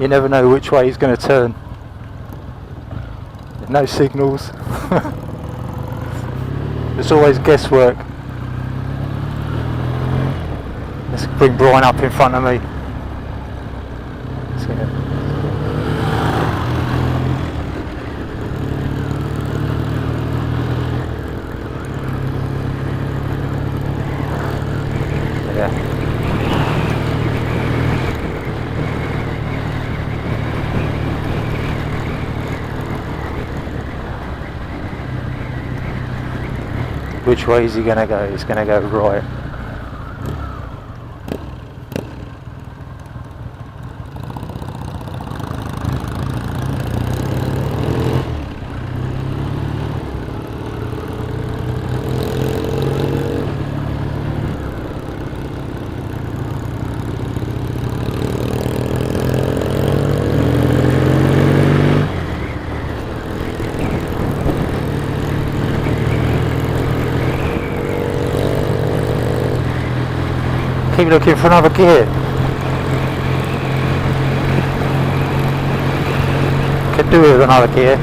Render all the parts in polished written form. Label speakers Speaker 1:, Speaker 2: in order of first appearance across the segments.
Speaker 1: You never know which way he's going to turn. No signals. It's always guesswork. Let's bring Brian up in front of me. Which way is he going to go? He's going to go right. Keep looking for another gear. Could do with another gear.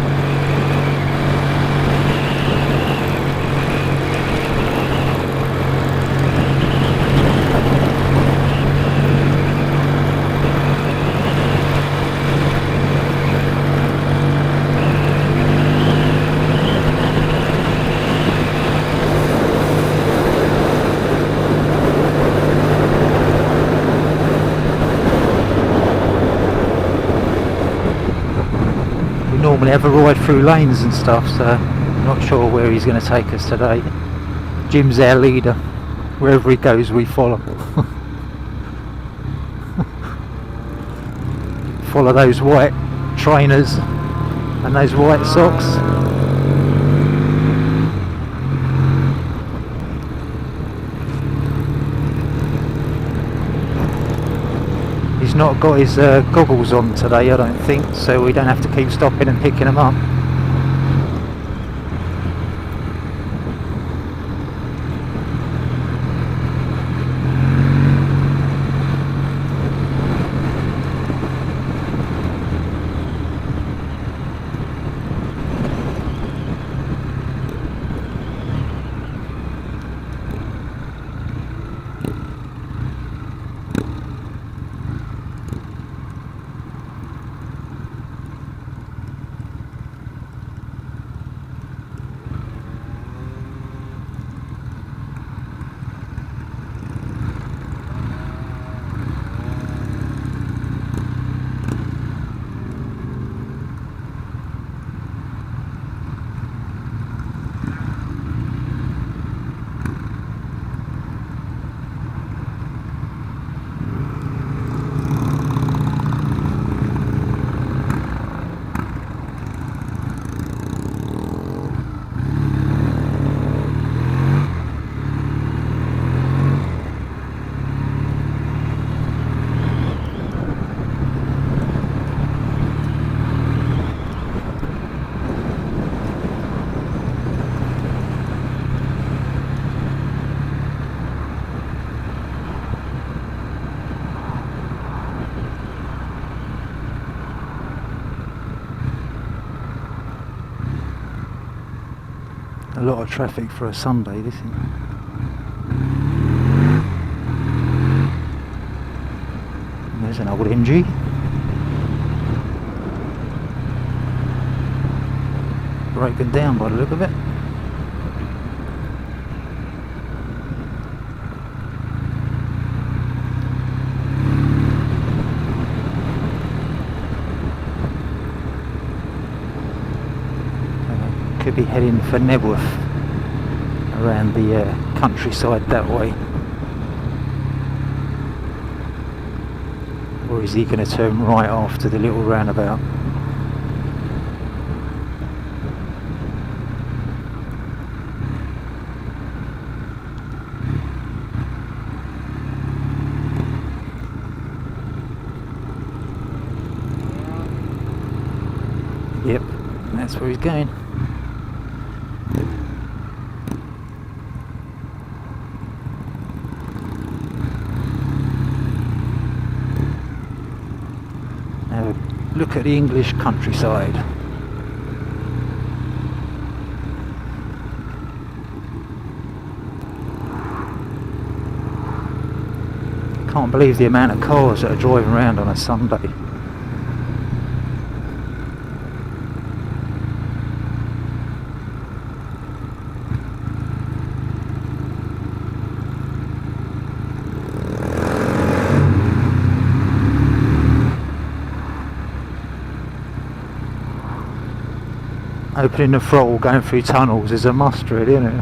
Speaker 1: Normally have a ride through lanes and stuff, so I'm not sure where he's going to take us today. Jim's our leader. Wherever he goes, we follow. Follow those white trainers and those white socks. He's not got his goggles on today, I don't think, so we don't have to keep stopping and picking them up. A lot of traffic for a Sunday, this is. There's an old MG. Broken down by the look of it. Could be heading for Nebworth, around the countryside that way. Or is he going to turn right after the little roundabout? Yep, that's where he's going. look at the English countryside. Can't believe the amount of cars that are driving around on a Sunday. Opening the throttle, going through tunnels is a must, really, isn't it?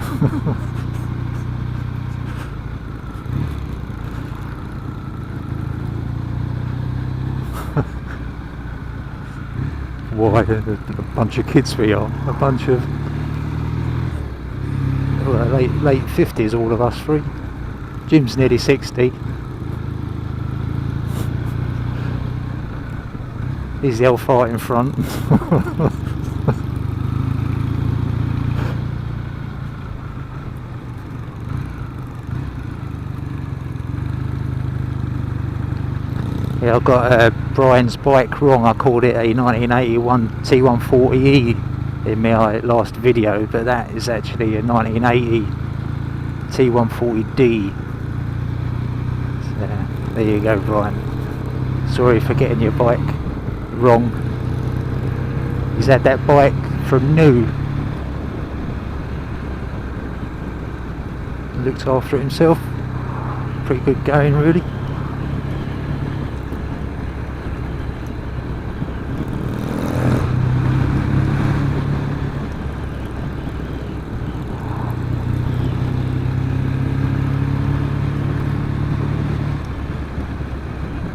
Speaker 1: Why? A bunch of kids we are. A bunch of late 50s, all of us three. Jim's nearly 60. He's the old fart in front. Yeah, I got Brian's bike wrong. I called it a 1981 T140E in my last video, but that is actually a 1980 T140D. So, there you go, Brian. Sorry for getting your bike wrong. He's had that bike from new. Looked after it himself. Pretty good going, really.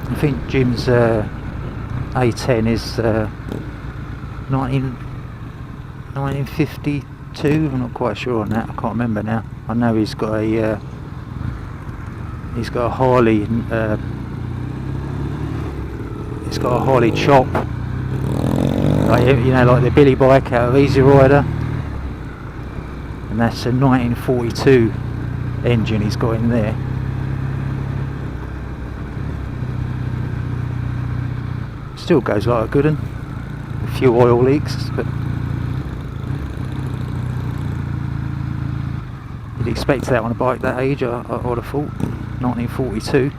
Speaker 1: I think Jim's A10 is 1952. I'm not quite sure on that. I can't remember now. I know he's got a Harley. He's got a Harley chop, like, you know, like the Billy bike out of Easy Rider, and that's a 1942 engine he's got in there. Still goes like a good one. A few oil leaks, but you'd expect that on a bike that age, I would have thought. 1942.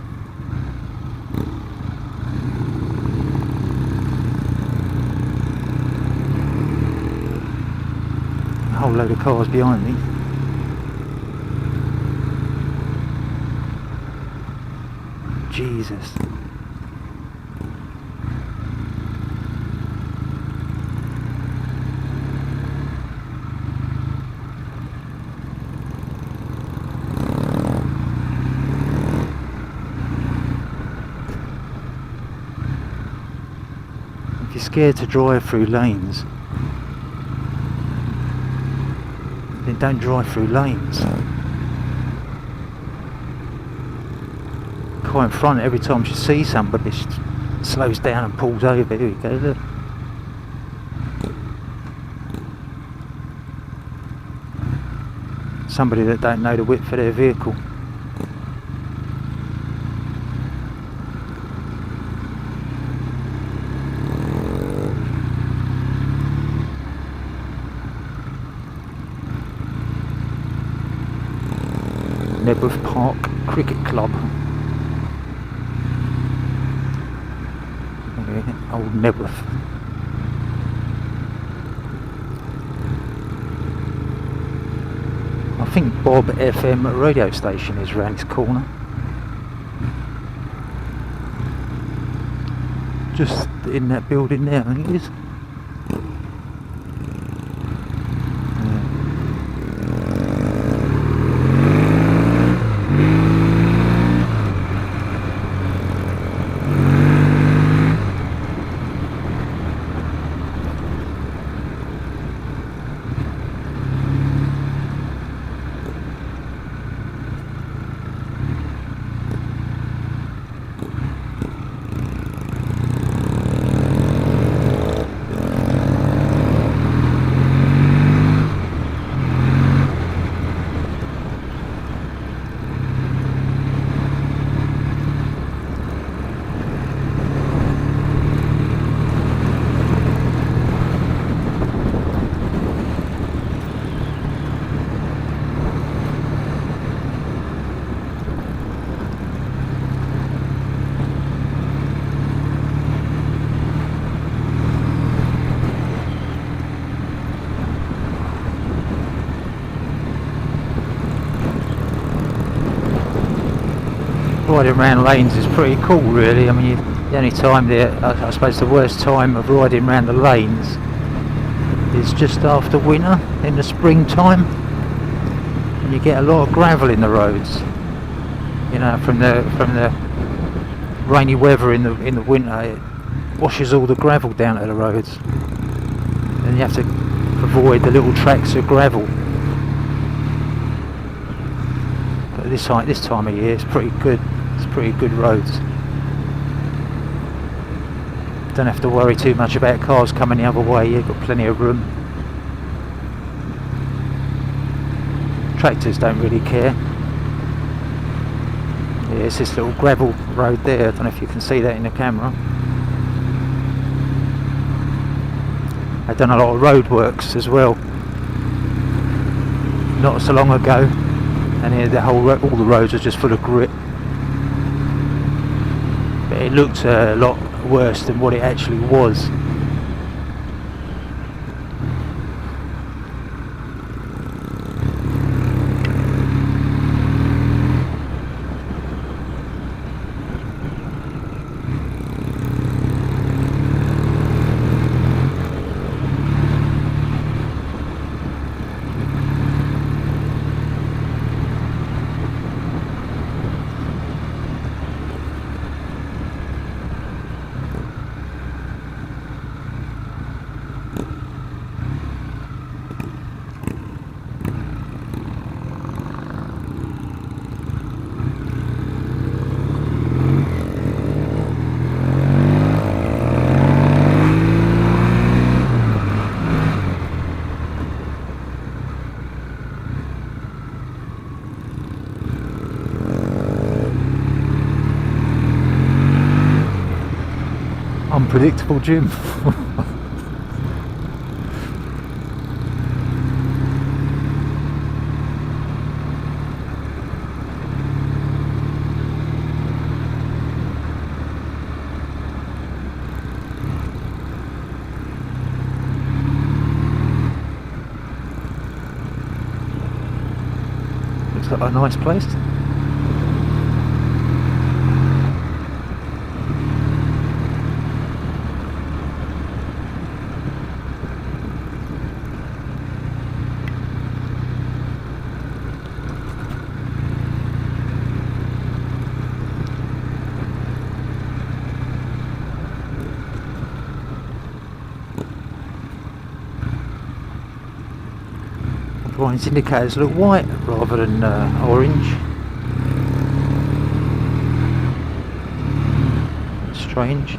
Speaker 1: A whole load of cars behind me. Jesus. If you're scared to drive through lanes, then don't drive through lanes. Car in front, every time she sees somebody, she slows down and pulls over. Here we go, look. Somebody that don't know the width of their vehicle. Nebworth Park Cricket Club. Okay, old Nebworth. I think Bob FM radio station is round this corner. Just in that building there, I think it is. riding around lanes is pretty cool, really. I mean, the only time I suppose the worst time of riding around the lanes is just after winter, in the springtime, and you get a lot of gravel in the roads. You know, from the rainy weather in the winter, it washes all the gravel down to the roads, and you have to avoid the little tracks of gravel. But this time of year, it's pretty good. It's pretty good roads. Don't have to worry too much about cars coming the other way. You've got plenty of room. Tractors don't really care. Yeah, it's this little gravel road there. I don't know if you can see that in the camera. I've done a lot of road works as well, not so long ago, and here all the roads are just full of grit. But it looked a lot worse than what it actually was. Unpredictable Jim. Looks like a nice place. Brightness indicators look white rather than orange. Strange.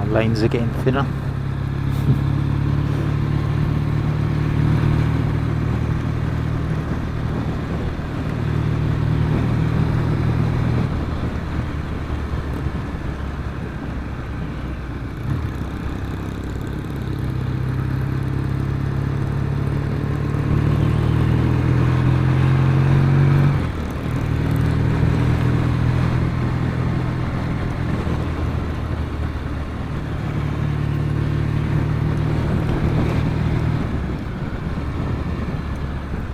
Speaker 1: Lanes are getting thinner.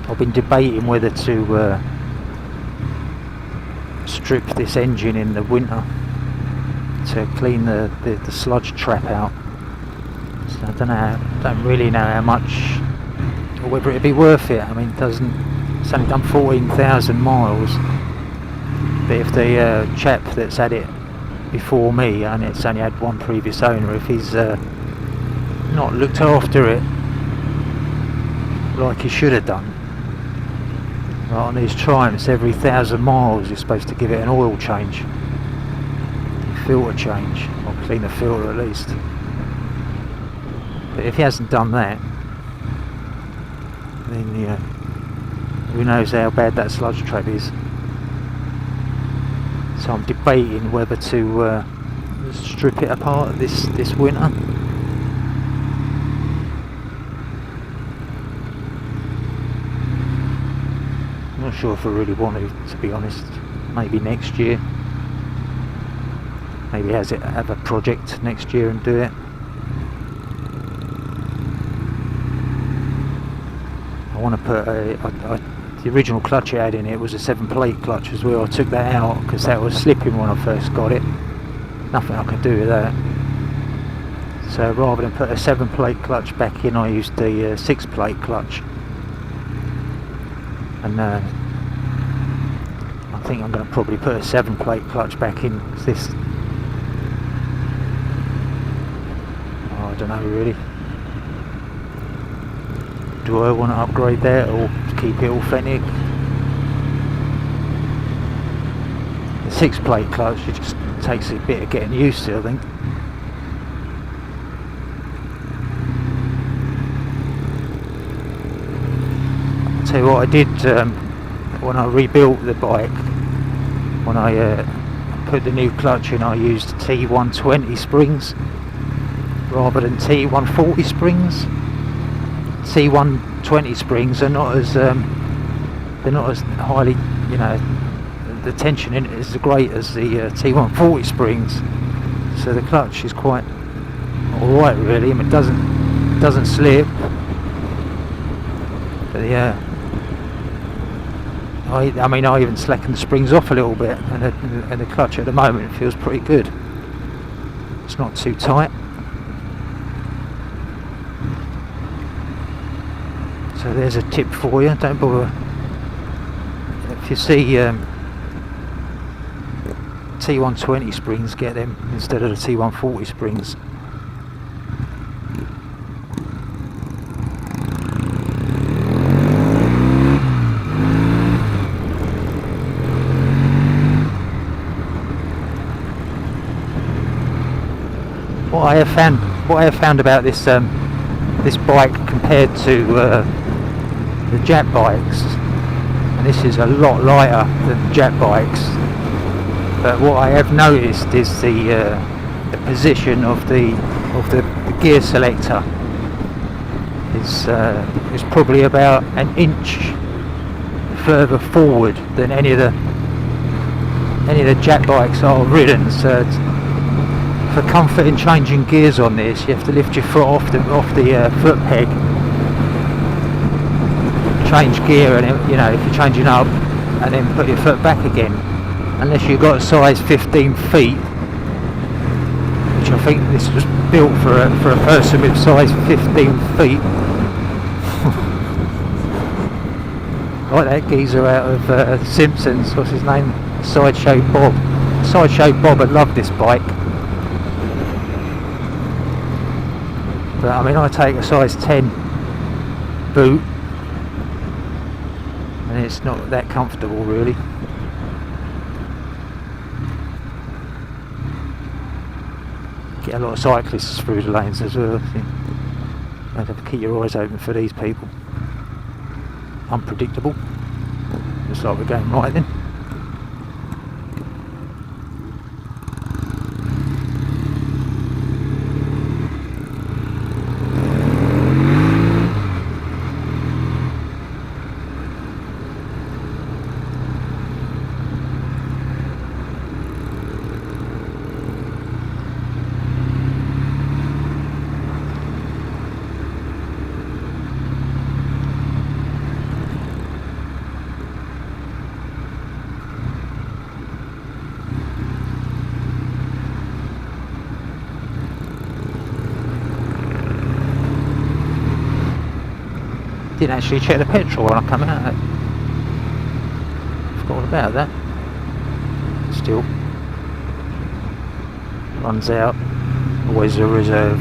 Speaker 1: I've been debating whether to strip this engine in the winter to clean the sludge trap out. So I don't really know how much, or whether it'd be worth it. I mean, it's only done 14,000 miles. But if the chap that's had it before me, and it's only had one previous owner, if he's not looked after it like he should have done, Like on these Triumphs, every 1,000 miles you're supposed to give it an oil change, filter change, or clean the filter at least. But if he hasn't done that, then you know, who knows how bad that sludge trap is. So I'm debating whether to strip it apart this winter. I'm not sure if I really want to be honest. Maybe next year. Maybe have a project next year and do it. I want to put the original clutch it had in it was a 7-plate clutch as well. I took that out because that was slipping when I first got it. Nothing I can do with that. So rather than put a 7-plate clutch back in, I used the 6-plate clutch. And I think I'm going to probably put a 7-plate clutch back in. This, oh, I don't know really. Do I want to upgrade that or keep it authentic? The 6-plate clutch, it just takes a bit of getting used to, I think. I'll tell you what I did when I rebuilt the bike. When I put the new clutch in, I used T120 springs rather than T140 springs. T120 springs are not as they're not as highly, you know, the tension in it is as great as the T140 springs. So the clutch is quite alright really. I mean, it doesn't slip. But yeah, I mean I even slackened the springs off a little bit, and the clutch at the moment feels pretty good. It's not too tight. So there's a tip for you, don't bother. If you see T120 springs, get them instead of the T140 springs. What I have found about this this bike compared to the Jap bikes, and this is a lot lighter than Jap bikes, but what I have noticed is the position of the gear selector is probably about an inch further forward than any of the Jap bikes that I've ridden. So for comfort in changing gears on this, you have to lift your foot off the foot peg, change gear, and you know, if you're changing up, and then put your foot back again. Unless you've got a size 15 feet, which I think this was built for a person with size 15 feet. Like that geezer out of Simpsons, what's his name? Sideshow Bob. Sideshow Bob had loved this bike. But I mean, I take a size 10 boot, and it's not that comfortable really. Get a lot of cyclists through the lanes as well. You have to keep your eyes open for these people. Unpredictable. Looks like we're going right then. Didn't actually check the petrol when I come out. Forgot all about that. Still runs out. Always a reserve.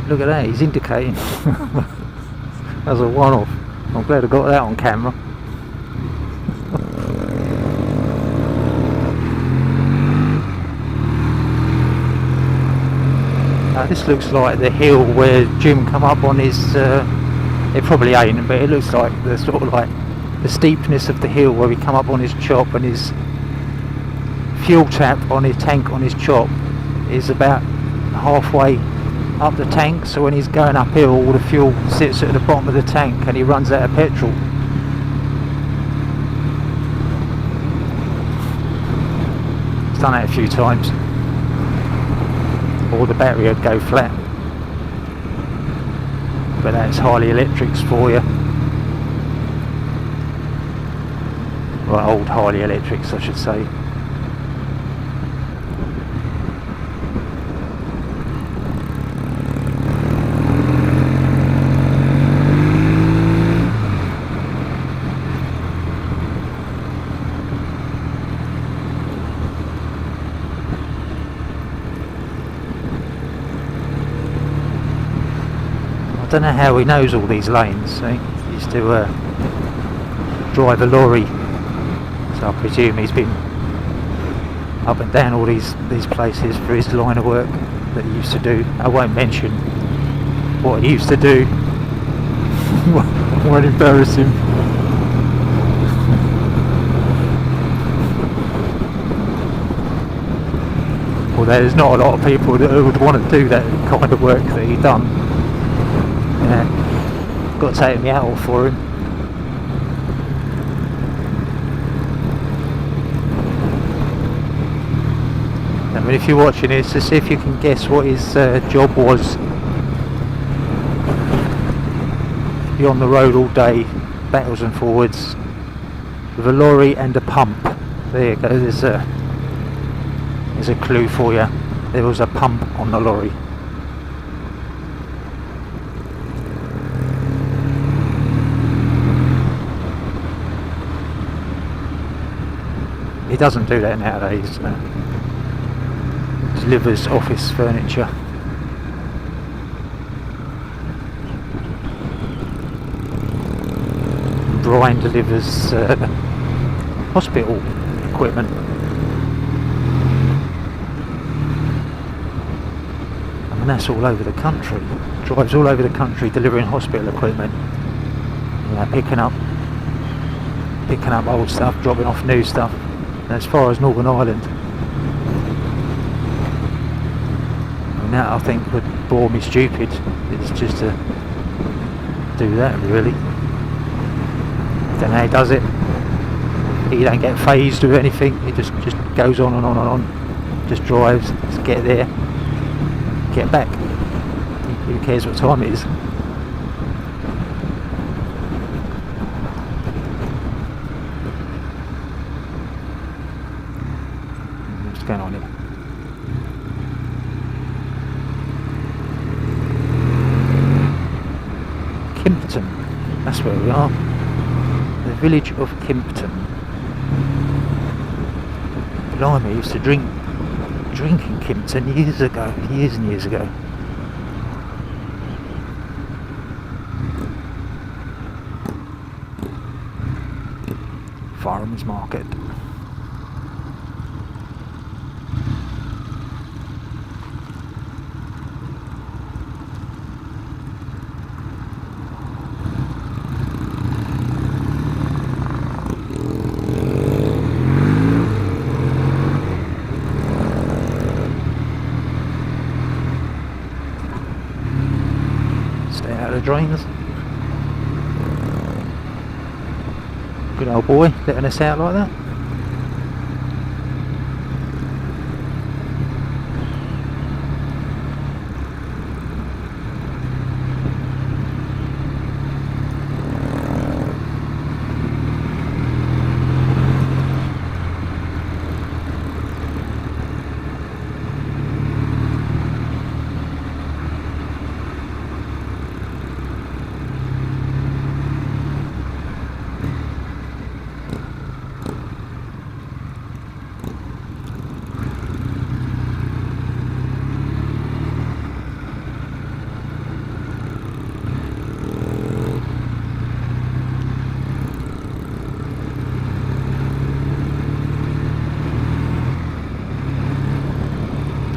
Speaker 1: Look at that, he's indicating. As a one-off. I'm glad I got that on camera. This looks like the hill where Jim come up on his, it probably ain't, but it looks like the sort of like the steepness of the hill where he come up on his chop, and his fuel tap on his tank on his chop is about halfway up the tank, so when he's going uphill all the fuel sits at the bottom of the tank and he runs out of petrol. He's done that a few times, or the battery would go flat. But that's Harley Electrics for you. Well, old Harley Electrics I should say. I don't know how he knows all these lanes. He used to drive a lorry, so I presume he's been up and down all these places for his line of work that he used to do. I won't mention what he used to do. Won't embarrass him. Well, there's not a lot of people that would want to do that kind of work that he done. Yeah, got to take me out for him. I mean, if you're watching this, to see if you can guess what his job was. Be on the road all day, backwards and forwards, with a lorry and a pump. There you go. There's a clue for you. There was a pump on the lorry. He doesn't do that nowadays. Delivers office furniture. Brian delivers hospital equipment. I mean, that's all over the country. Drives all over the country delivering hospital equipment. You know, picking up old stuff, dropping off new stuff. As far as Northern Ireland. And that I think would bore me stupid. It's just to do that really. Don't know how he does it. He don't get phased with anything. He just goes on and on and on. Just drives, just get there, get back. Who cares what time it is? Going on here. Kimpton, that's where we are. The village of Kimpton. Blimey, I used to drink in Kimpton years and years ago. Farmers Market. Drains. Good old boy letting us out like that.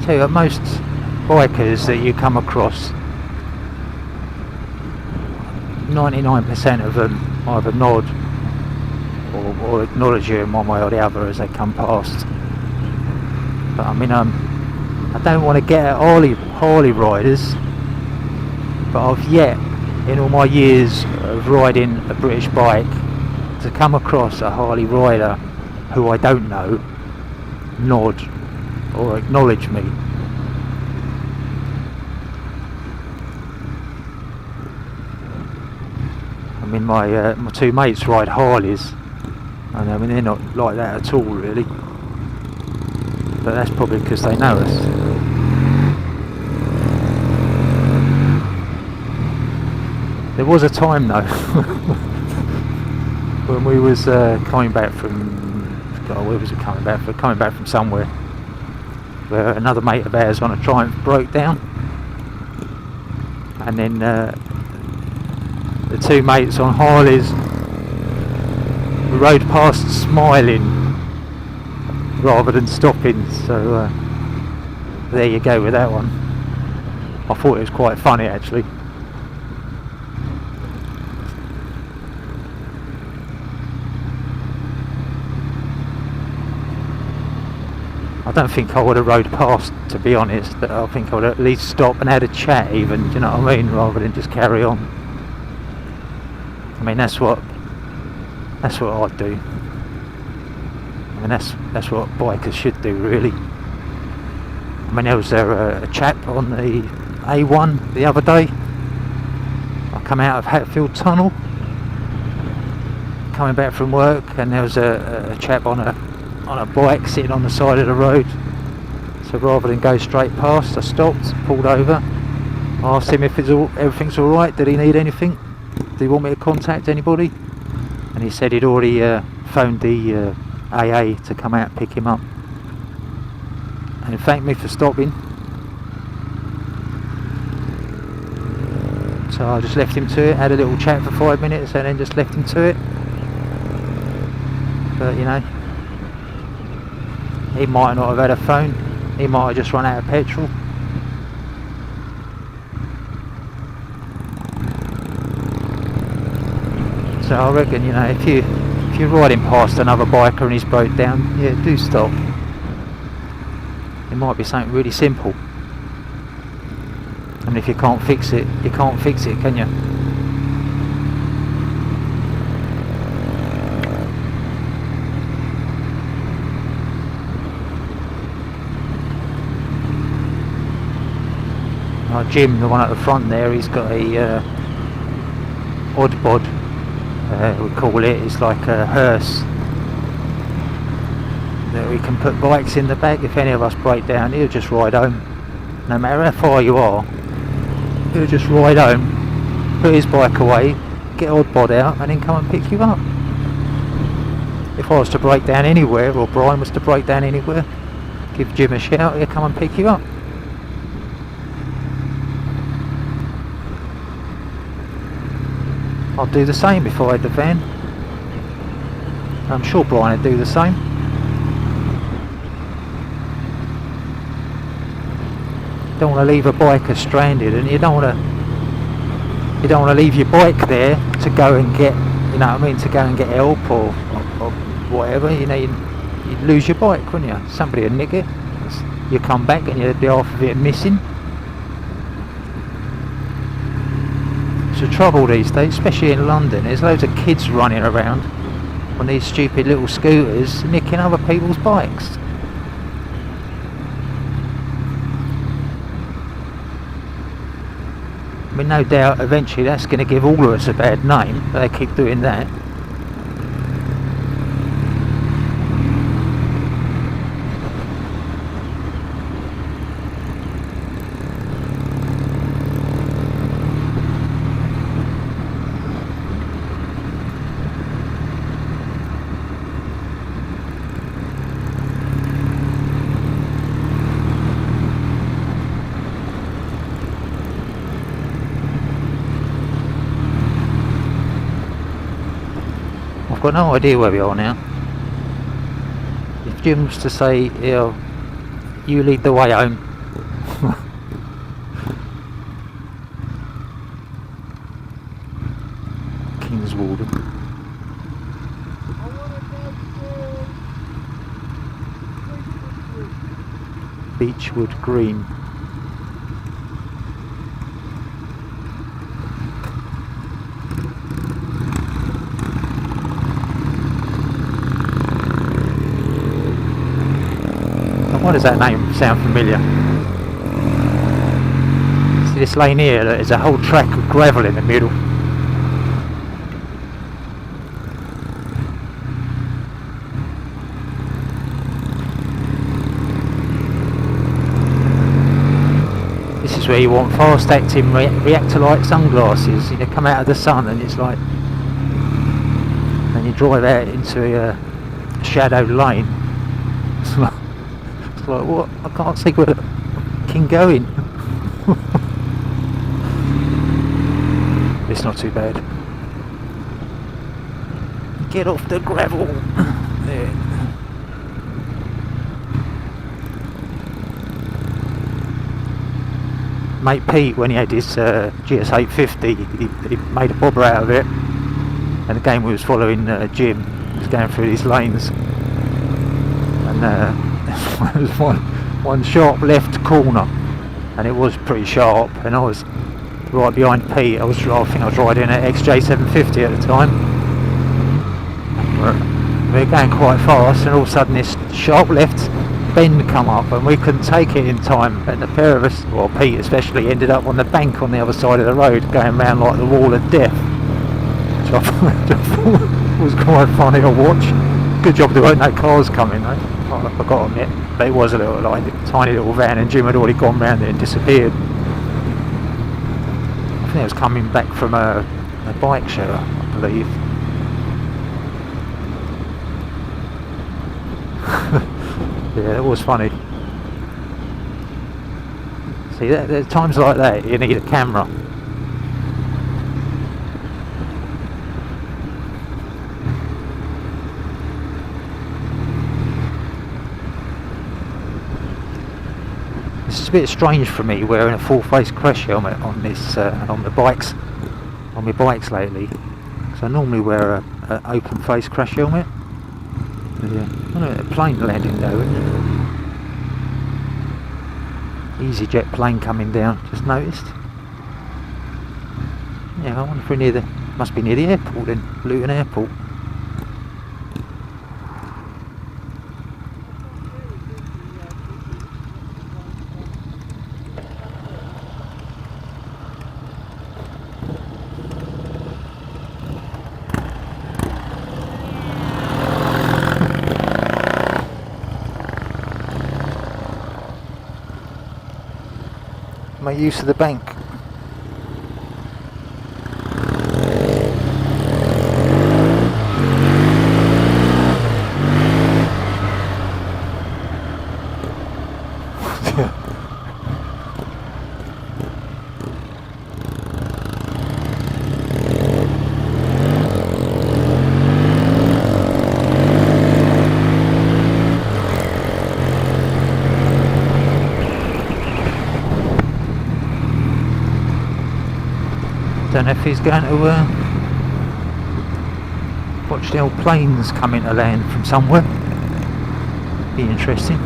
Speaker 1: tell you, most bikers that you come across, 99% of them either nod or acknowledge you in one way or the other as they come past. But I mean, I don't want to get at Harley riders, but I've yet, in all my years of riding a British bike, to come across a Harley rider who I don't know nod or acknowledge me. I mean, my two mates ride Harleys, and I mean they're not like that at all really, but that's probably because they know us. There was a time though when we was coming back from, God, where was it coming back from? Coming back from somewhere, where another mate of ours on a Triumph broke down, and then the two mates on Harleys rode past smiling rather than stopping, so there you go with that one. I thought it was quite funny actually. I don't think I would have rode past, to be honest. I think I would at least stop and had a chat even, do you know what I mean, rather than just carry on. I mean, that's what I'd do. I mean, that's what bikers should do, really. I mean, there was a chap on the A1 the other day. I come out of Hatfield Tunnel, coming back from work, and there was a chap on a bike sitting on the side of the road. So rather than go straight past, I stopped, pulled over, asked him if everything's all right. Did he need anything? Did he want me to contact anybody? And he said he'd already phoned the AA to come out and pick him up, and he thanked me for stopping. So I just left him to it, had a little chat for 5 minutes, and then just left him to it. But you know, he might not have had a phone, he might have just run out of petrol. So I reckon, you know, if you're riding past another biker and he's broke down, yeah, do stop. It might be something really simple. And if you can't fix it, you can't fix it, can you? Jim, the one at the front there, he's got a odd bod, we call it. It's like a hearse that we can put bikes in the back. If any of us break down, he'll just ride home, no matter how far you are. He'll just ride home, put his bike away, get odd bod out, and then come and pick you up. If I was to break down anywhere, or Brian was to break down anywhere, give Jim a shout, he'll come and pick you up. I'd do the same if I had the van. I'm sure Brian would do the same. Don't want to leave a biker stranded, and you don't want to leave your bike there to go and get, you know what I mean, to go and get help or whatever. You know, you'd lose your bike, wouldn't you? Somebody would nick it. You come back and you'd be half of it missing. It's the trouble these days, especially in London. There's loads of kids running around on these stupid little scooters nicking other people's bikes. I mean, no doubt eventually that's going to give all of us a bad name, but they keep doing that. I've got no idea where we are now. If Jim was to say, you lead the way home, Bayswater. Beechwood Green. Why does that name sound familiar? See this lane here, there's a whole track of gravel in the middle. This is where you want fast acting reactor light sunglasses. You know, come out of the sun and it's like, and you drive out into a shadowed lane. Like, what? I can't see where I'm fucking going. It's not too bad. Get off the gravel. There. Mate Pete, when he had his GS850, he made a bobber out of it, and the game we was following Jim was going through these lanes, and there was one sharp left corner, and it was pretty sharp, and I was right behind Pete. I think I was riding an XJ750 at the time. We were going quite fast, and all of a sudden this sharp left bend come up, and we couldn't take it in time, and the pair of us, well Pete especially, ended up on the bank on the other side of the road, going round like the wall of death, which I thought was quite funny to watch. Good job there weren't no cars coming though. I forgot on it, but it was a little like a tiny little van, and Jim had already gone round it and disappeared. I think it was coming back from a bike share, I believe. Yeah, it was funny. See, there's times like that you need a camera. It's a bit strange for me wearing a full face crash helmet on this on my bikes lately, because I normally wear a open face crash helmet. Yeah. I know, a plane landing though, isn't it? EasyJet plane coming down, just noticed. Yeah, I wonder if we're must be near the airport then, Luton Airport. Make use of the bank. Don't know if he's going to watch the old planes coming to land from somewhere. Be interesting.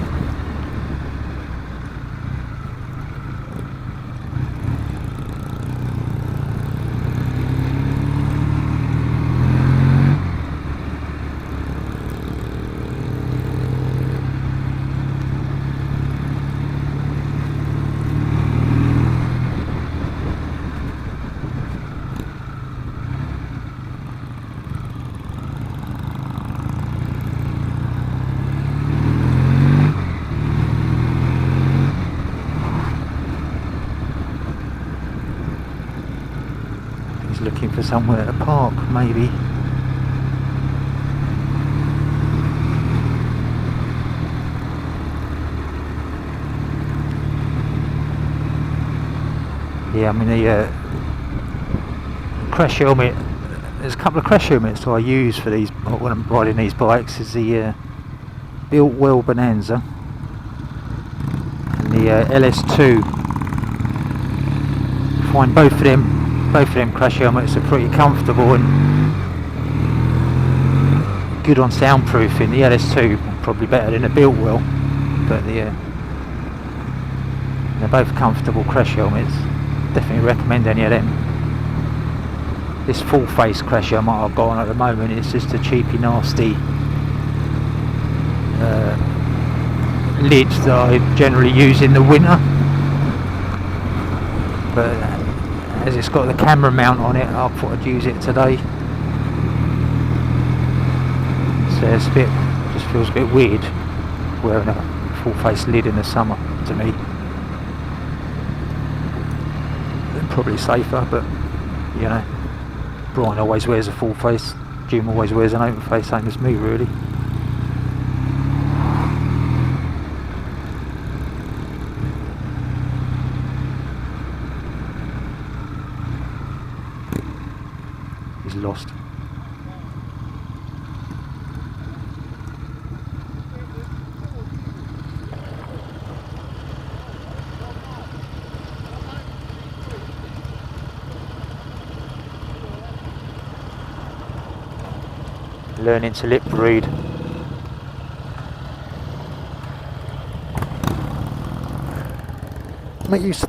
Speaker 1: Looking for somewhere to park, maybe. Yeah, I mean the crash helmet. There's a couple of crash helmets that I use for these when I'm riding these bikes. Is the Built Well Bonanza and the LS2. I find both of them crash helmets are pretty comfortable, and good on soundproofing. The LS2 probably better than the Biltwell, but they're both comfortable crash helmets. Definitely recommend any of them. This full face crash helmet I've got on at the moment is just a cheapy nasty lid that I generally use in the winter, but as it's got the camera mount on it, I thought I'd use it today. So it's a bit, just feels a bit weird wearing a full face lid in the summer to me. Probably safer, but you know, Brian always wears a full face, Jim always wears an open face, same as me really. He's lost. Learning to lip read. Make use.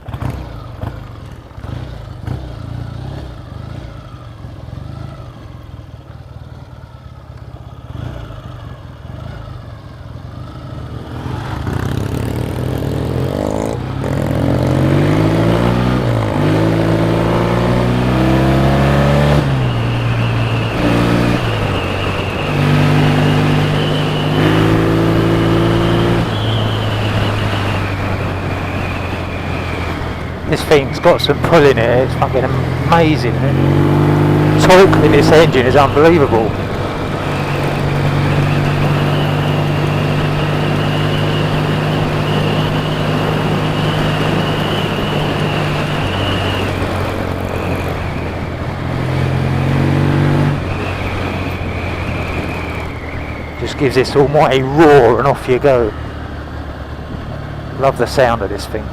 Speaker 1: This thing's got some pull in it, it's fucking amazing. The torque in this engine is unbelievable. Just gives this almighty roar and off you go. Love the sound of this thing.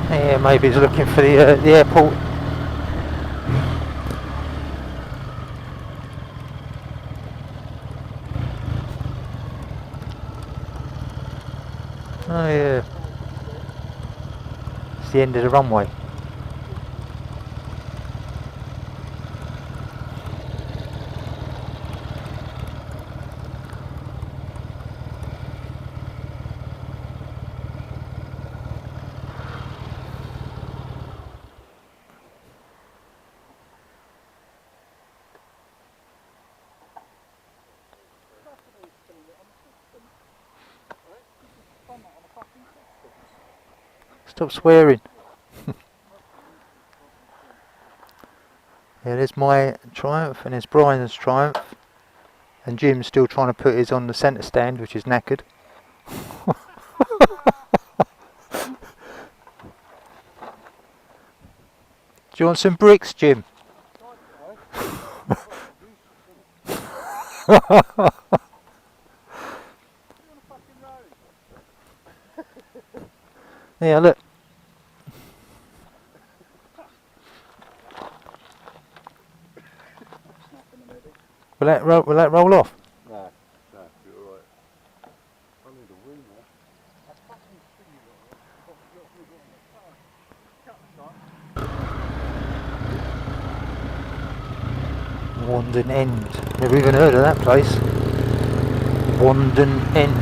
Speaker 1: Yeah, maybe he's looking for the airport. Oh yeah, it's the end of the runway. Stop swearing. Yeah, there's my Triumph and there's Brian's Triumph, and Jim's still trying to put his on the centre stand, which is knackered. Do you want some bricks, Jim? Yeah, look. Will that roll off?
Speaker 2: No, you're alright. I need a wing
Speaker 1: there. Wandon End. Never even heard of that place. Wandon End.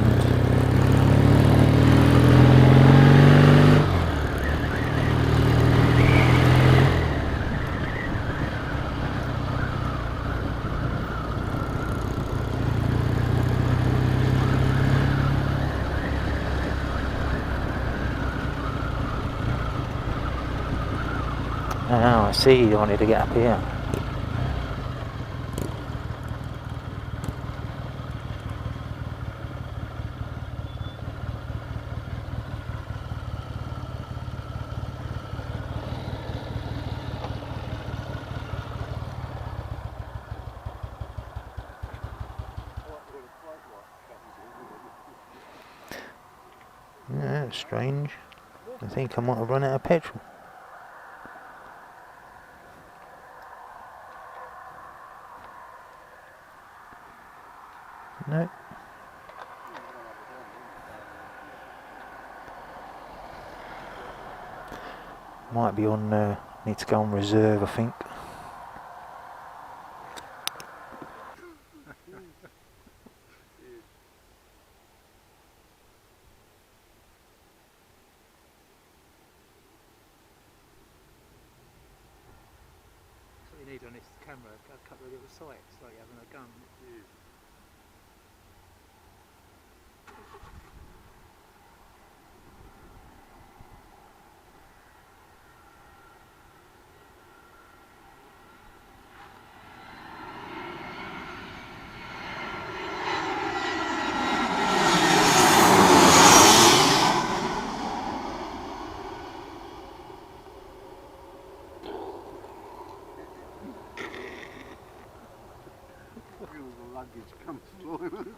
Speaker 1: I see you wanted to get up here. Yeah, that's strange. I think I might have run out of petrol. No. Might be on, need to go on reserve, I think.
Speaker 3: That's what you need on this camera, a couple of little sights, like having a gun.
Speaker 2: The luggage comes flying.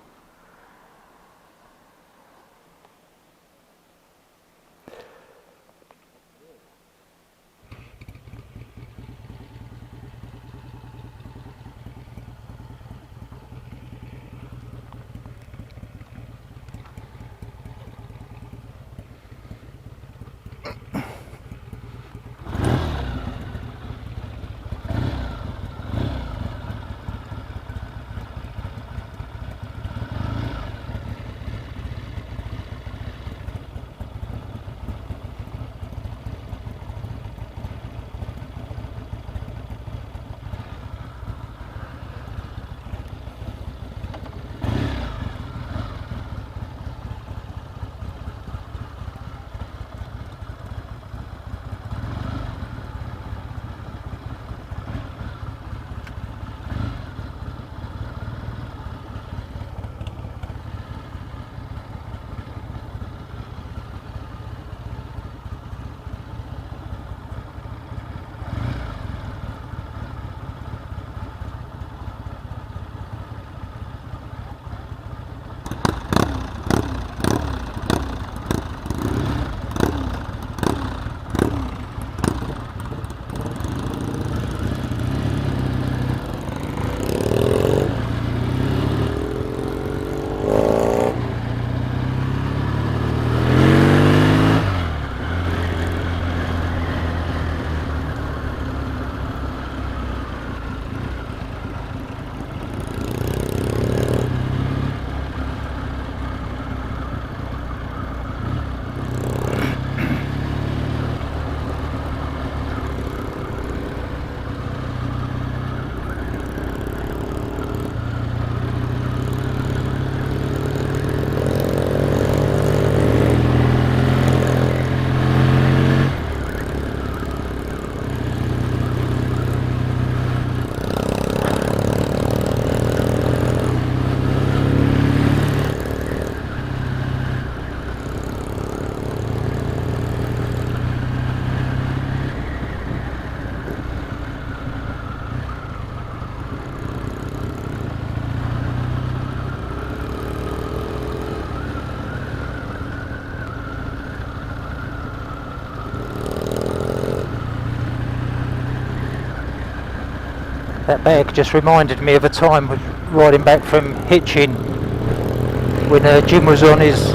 Speaker 1: That bag just reminded me of a time riding back from Hitchin when Jim was on his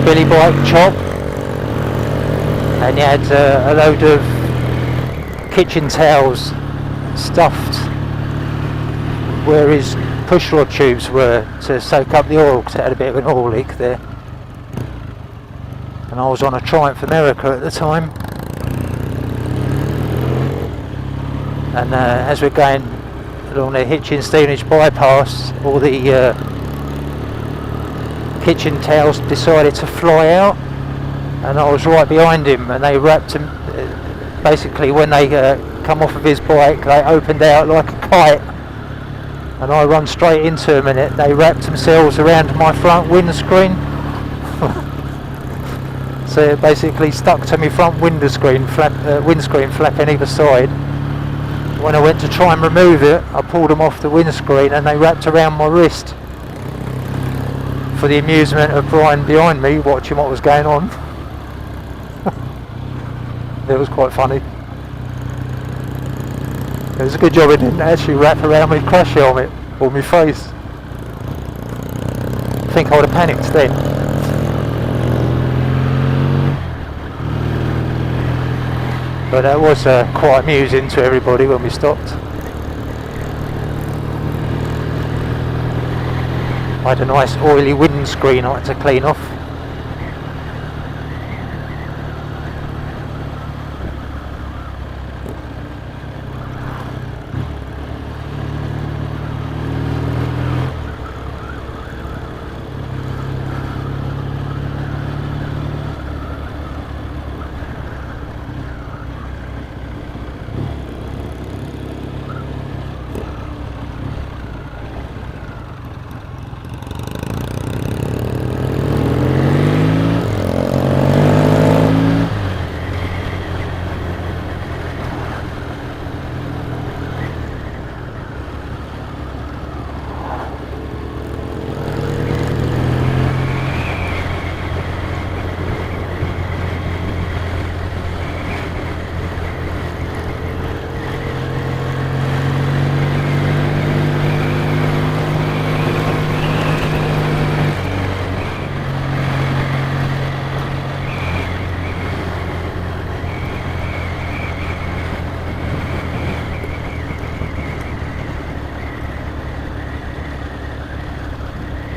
Speaker 1: Billy Bike chop, and he had a load of kitchen towels stuffed where his push rod tubes were to soak up the oil, because it had a bit of an oil leak there. And I was on a Triumph America at the time. And as we're going along the Hitchin Stevenage bypass, all the kitchen towels decided to fly out, and I was right behind him, and they wrapped basically when they come off of his bike, they opened out like a kite, and I run straight into them, and they wrapped themselves around my front windscreen. So it basically stuck to my front windscreen flapping either side. When I went to try and remove it, I pulled them off the windscreen and they wrapped around my wrist, for the amusement of Brian behind me watching what was going on. It was quite funny. It was a good job it didn't actually wrap around my crash helmet or my face. I think I would have panicked then. But that was quite amusing to everybody when we stopped. I had a nice oily windscreen I had to clean off.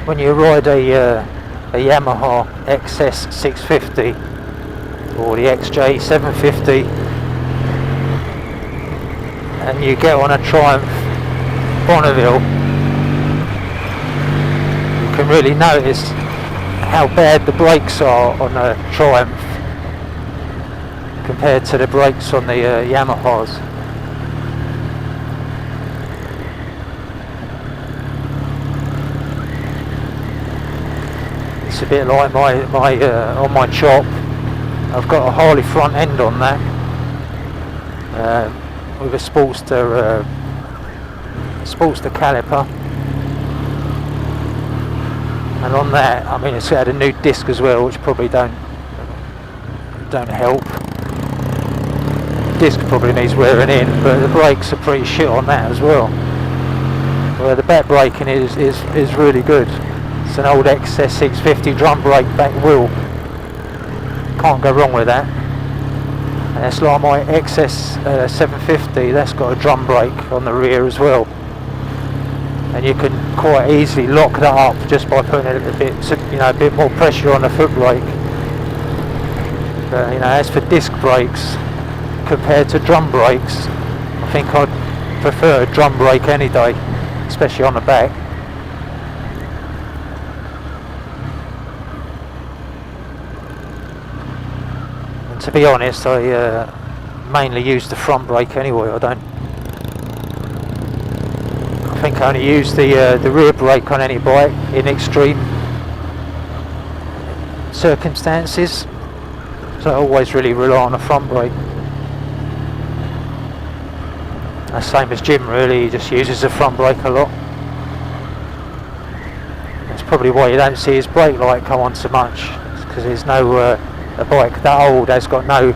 Speaker 1: When you ride a Yamaha XS 650 or the XJ 750 and you get on a Triumph Bonneville, you can really notice how bad the brakes are on a Triumph compared to the brakes on the Yamahas. It's a bit like my on my chop. I've got a Harley front end on that with a Sportster caliper, and on that, I mean, it's had a new disc as well, which probably don't help. Disc probably needs wearing in, but the brakes are pretty shit on that as well. Well, the back braking is really good. It's an old XS 650 drum brake back wheel. Can't go wrong with that. And it's like my XS 750. That's got a drum brake on the rear as well. And you can quite easily lock that up just by putting a bit more pressure on the foot brake. But as for disc brakes compared to drum brakes, I think I'd prefer a drum brake any day, especially on the back. To be honest, I mainly use the front brake anyway. I think I only use the rear brake on any bike in extreme circumstances, so I always really rely on the front brake. The same as Jim, really, he just uses the front brake a lot. That's probably why you don't see his brake light come on so much, because there's no a bike that old has got no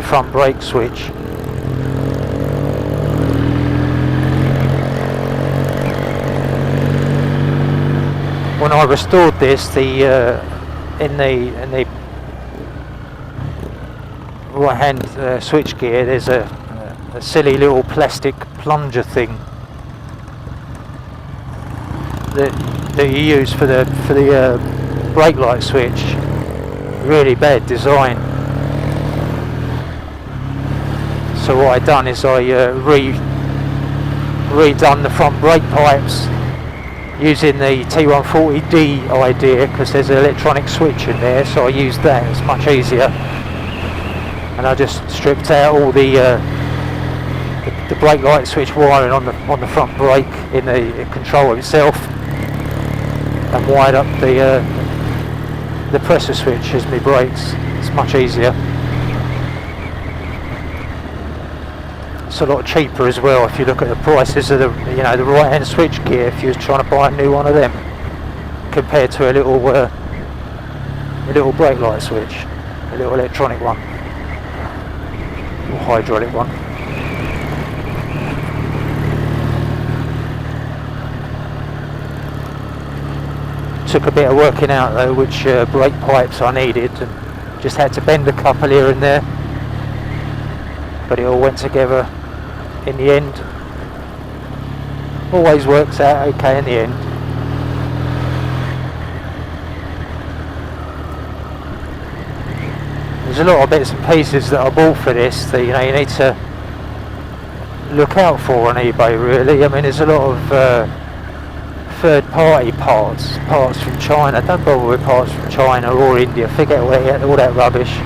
Speaker 1: front brake switch. When I restored this, in the right hand switch gear, there's a silly little plastic plunger thing that you use for the brake light switch. Really bad design. So what I done is I redone the front brake pipes using the T140D idea, because there's an electronic switch in there, so I used that. It's much easier. and I just stripped out all the brake light switch wiring on the front brake in the controller itself, and wired up the pressure switch as my brakes. It's much easier. It's a lot cheaper as well if you look at the prices of the right hand switch gear if you was trying to buy a new one of them, compared to a little brake light switch, a little electronic one or hydraulic one. Took a bit of working out though which brake pipes I needed, and just had to bend a couple here and there, but it all went together in the end. Always works out okay in the end. There's a lot of bits and pieces that I bought for this that you need to look out for on eBay really. I mean, there's a lot of third-party parts from China. Don't bother with parts from China or India. Forget all that rubbish.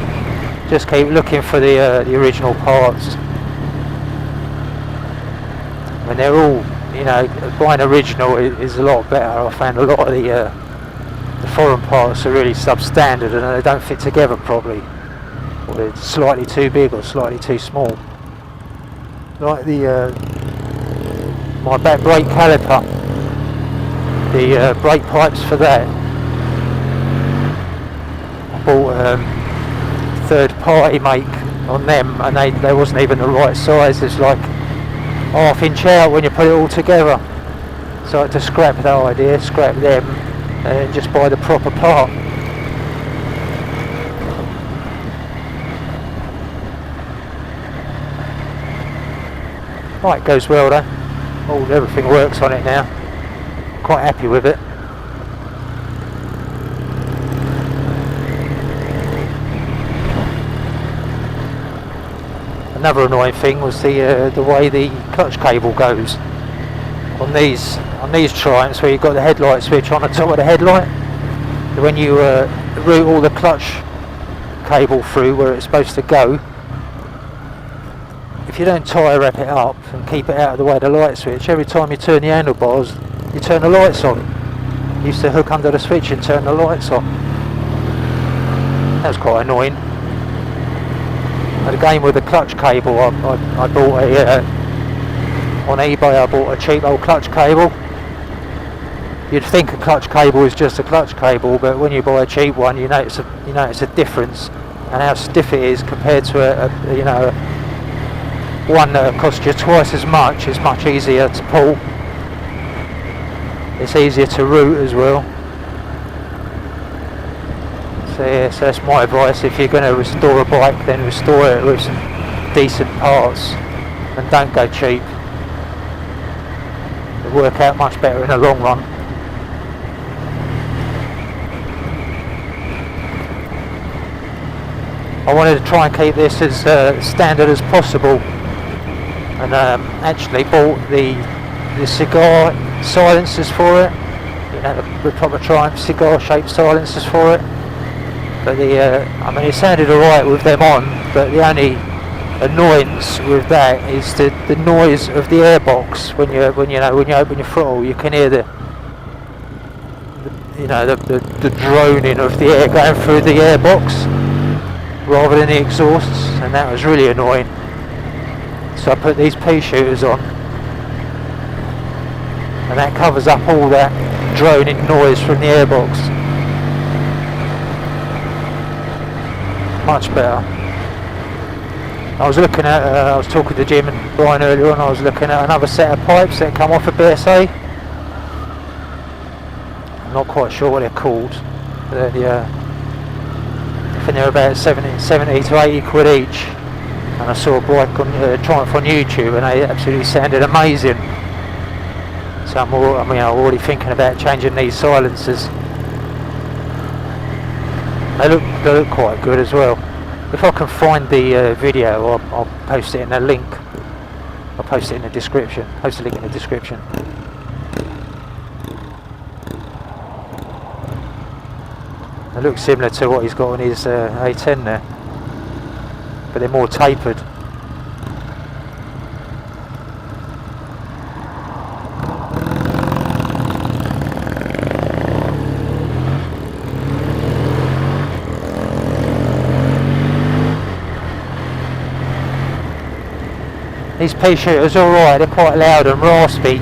Speaker 1: Just keep looking for the original parts. When they're all, buying original is a lot better. I found a lot of the foreign parts are really substandard and they don't fit together properly, or they're slightly too big or slightly too small. Like my back brake caliper, the brake pipes for that, I bought third party make on them, and they wasn't even the right size. It's like half-inch out when you put it all together. So I had to scrap that idea, scrap them, and just buy the proper part. Right, goes well though. Everything works on it now. Quite happy with it. Another annoying thing was the way the clutch cable goes on these Triumphs, where you've got the headlight switch on the top of the headlight. When you route all the clutch cable through where it's supposed to go, if you don't tie wrap it up and keep it out of the way of the light switch, every time you turn the handlebars, you turn the lights on. You used to hook under the switch and turn the lights on. That was quite annoying. And again with the clutch cable, I bought on eBay. I bought a cheap old clutch cable. You'd think a clutch cable is just a clutch cable, but when you buy a cheap one, you notice a difference, and how stiff it is compared to one that costs you twice as much. It's much easier to pull. It's easier to route as well. So that's my advice. If you're going to restore a bike, then restore it with some decent parts and don't go cheap. It'll work out much better in the long run. I wanted to try and keep this as standard as possible, and actually bought the cigar silencers for it. The proper Triumph cigar shaped silencers for it. But it sounded alright with them on, but the only annoyance with that is the noise of the airbox. When you open your throttle, you can hear the droning of the air going through the airbox rather than the exhausts, and that was really annoying. So I put these pea shooters on, and that covers up all that droning noise from the airbox. Much better. I was talking to Jim and Brian earlier on. I was looking at another set of pipes that come off a BSA. I'm not quite sure what they're called. I think they're about 70 to 80 quid each. And I saw a bike on Triumph on YouTube, and they absolutely sounded amazing. So I'm already thinking about changing these silencers. They look quite good as well. If I can find the video, I'll post it in a link. I'll post it in the description. Post a link in the description. It looks similar to what he's got on his A10 there. but they're more tapered. These pea shooters are alright, they're quite loud and raspy.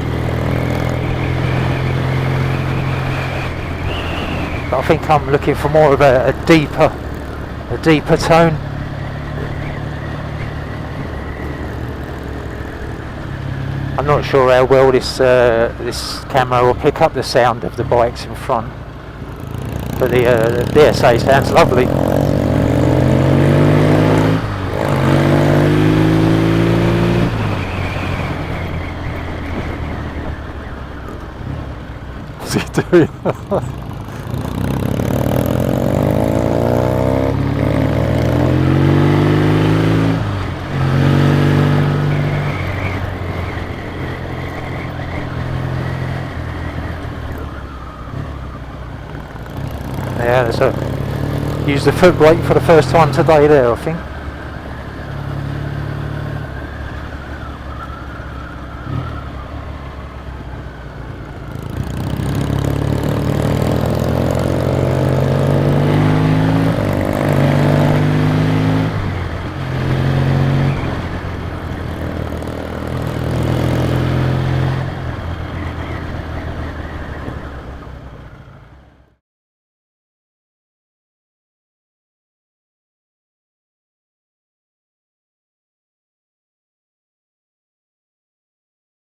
Speaker 1: But I think I'm looking for more of a deeper tone. I'm not sure how well this camera will pick up the sound of the bikes in front, but the DSA sounds lovely. What's he doing? Yeah, use the foot brake for the first time today there, I think.